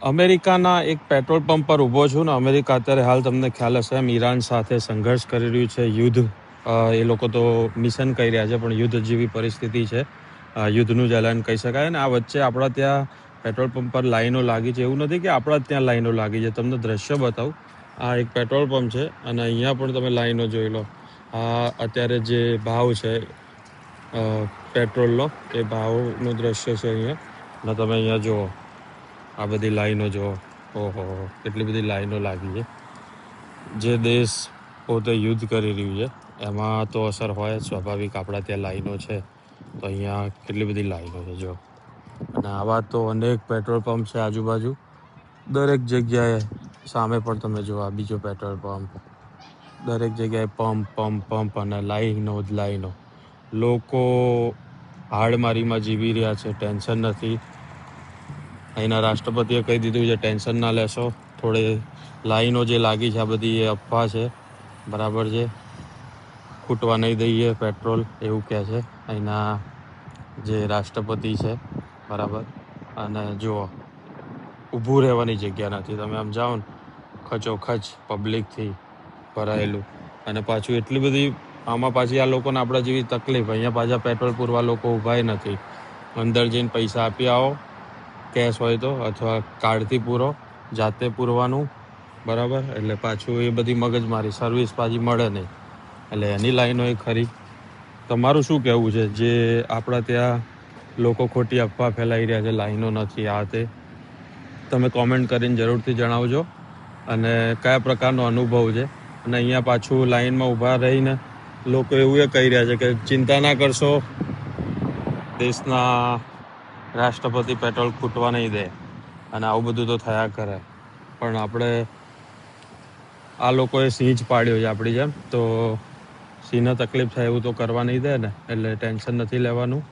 અમેરિકાના એક petrol pump પર ઊભો છું ને. અમેરિકા અત્યારે હાલ તમને ખ્યાલ હશે એમ ઈરાન સાથે સંઘર્ષ કરી રહ્યું છે, યુદ્ધ. એ લોકો તો મિશન કરી રહ્યા છે પણ યુદ્ધ જેવી પરિસ્થિતિ છે, યુદ્ધનું જ એલાન કહી શકાય. ને આ વચ્ચે આપણા ત્યાં પેટ્રોલ પંપ પર લાઈનો લાગી છે. એવું નથી કે આપણા ત્યાં લાઈનો લાગી છે, તમને દ્રશ્ય બતાવું. આ એક પેટ્રોલ પંપ છે અને અહીંયા પણ તમે લાઈનો જોઈ લો. આ અત્યારે જે ભાવ છે પેટ્રોલનો, એ ભાવનું દ્રશ્ય છે અહીંયા. અને તમે અહીંયા જુઓ, આ બધી લાઈનો જુઓ. ઓહો, કેટલી બધી લાઈનો લાગી છે. જે દેશ પોતે યુદ્ધ કરી રહ્યું છે એમાં તો અસર હોય જ સ્વાભાવિક. આપણા ત્યાં લાઈનો છે તો અહીંયા કેટલી બધી લાઈનો છે જો. અને આવા તો અનેક પેટ્રોલ પંપ છે આજુબાજુ, દરેક જગ્યાએ. સામે પણ તમે જુઓ, આ બીજો પેટ્રોલ પંપ. દરેક જગ્યાએ પંપ પંપ પંપ અને લાઈનો જ લાઈનો. લોકો હાડમારીમાં જીવી રહ્યા છે, ટેન્શન નથી. અહીંના રાષ્ટ્રપતિએ કહી દીધું છે ટેન્શન ના લેશો. થોડી લાઈનો જે લાગી છે આ બધી એ અફવા છે, બરાબર છે, ખૂટવા નહીં દઈએ પેટ્રોલ, એવું કહે છે અહીંના જે રાષ્ટ્રપતિ છે, બરાબર. અને જુઓ, ઊભું રહેવાની જગ્યા નથી. તમે આમ જાઓ ને, ખચોખચ પબ્લિકથી ભરાયેલું. અને પાછું એટલી બધી આમાં પાછી આ લોકોને આપણા જેવી તકલીફ. અહીંયા પાછા પેટ્રોલ પૂરવા લોકો ઊભાય નથી. અંદર જઈને પૈસા આપી આવો કેશ હોય તો, અથવા કાર્ડથી પૂરો, જાતે પૂરવાનું, બરાબર. એટલે પાછું એ બધી મગજમારી, સર્વિસ પાછી મળે નહીં. એટલે એની લાઈનો એ ખરી. તમારું શું કહેવું છે? જે આપણા ત્યાં લોકો ખોટી અફવા ફેલાઈ રહ્યા છે, લાઈનો નથી, આ તે, તમે કોમેન્ટ કરીને જરૂરથી જણાવજો. અને કયા પ્રકારનો અનુભવ છે. અને અહીંયા પાછું લાઈનમાં ઊભા રહીને લોકો એવું એ કહી રહ્યા છે કે ચિંતા ના કરશો, દેશના રાષ્ટ્રપતિ પેટ્રોલ ખૂટવા નહીં દે. અને આવું બધું તો થયા કરે. પણ આપણે આ લોકોએ સિંહ જ પાડ્યો છે આપણી જેમ, તો સિંહને તકલીફ થાય એવું તો કરવા નહીં દે ને. એટલે ટેન્શન નથી લેવાનું,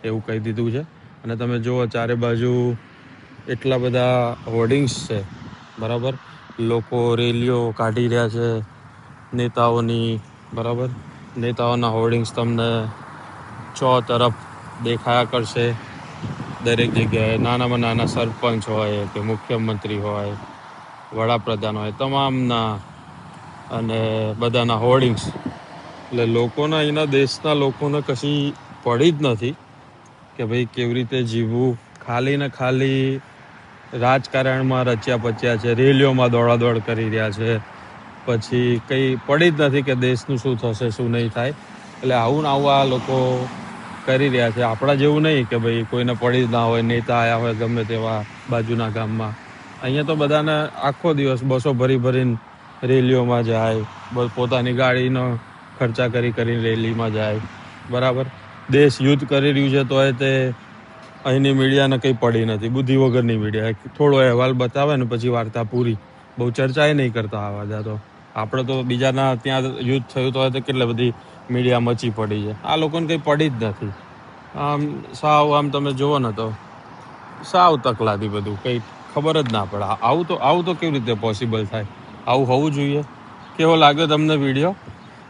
એવું કહી દીધું છે. અને તમે જુઓ, ચારે બાજુ એટલા બધા હોર્ડિંગ્સ છે, બરાબર. લોકો રેલીઓ કાઢી રહ્યા છે નેતાઓની, બરાબર. નેતાઓના હોર્ડિંગ્સ તમને તરફ દેખાયા કરશે દરેક જગ્યાએ. નાનામાં નાના સરપંચ હોય કે મુખ્યમંત્રી હોય, વડાપ્રધાન હોય, તમામના અને બધાના હોર્ડિંગ્સ. એટલે લોકોના, અહીંના દેશના લોકોને કશી પડી જ નથી કે ભાઈ કેવી રીતે જીવવું. ખાલી ને ખાલી રાજકારણમાં રચ્યા પચ્યા છે, રેલીઓમાં દોડાદોડ કરી રહ્યા છે. પછી કંઈ પડી જ નથી કે દેશનું શું થશે, શું નહીં થાય. એટલે આવું ને આવું આ લોકો કરી રહ્યા છે. આપણા જેવું નહીં કે ભાઈ કોઈને પડી જ ના હોય, નેતા આવ્યા હોય ગમે તેવા બાજુના ગામમાં. અહીંયા તો બધાને આખો દિવસ બસો ભરીને રેલીઓમાં જાય, પોતાની ગાડીનો ખર્ચા કરીને રેલીમાં જાય, બરાબર. દેશ યુદ્ધ કરી રહ્યું છે તોય તે અહીંની મીડિયાને કંઈ પડી નથી. બુદ્ધિ વગરની મીડિયા થોડો અહેવાલ બતાવે ને પછી વાર્તા પૂરી. બહુ ચર્ચાએ નહીં કરતા આવા જા. તો આપણે તો બીજાના ત્યાં યુદ્ધ થયું તો કેટલી બધી મીડિયા મચી પડી છે. આ લોકોને કંઈ પડી જ નથી. આમ સાવ, આમ તમે જુઓ ને તો સાવ તકલાદી બધું, કંઈ ખબર જ ના પડે. આવું તો કેવી રીતે પોસિબલ થાય? આવું હોવું જોઈએ. કેવો લાગ્યો તમને વિડીયો?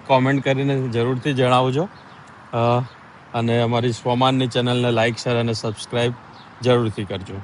કોમેન્ટ કરીને જરૂરથી જણાવજો. અને અમારી સ્વમાનની ચેનલને લાઇક, શેર અને સબસ્ક્રાઈબ જરૂરથી કરજો.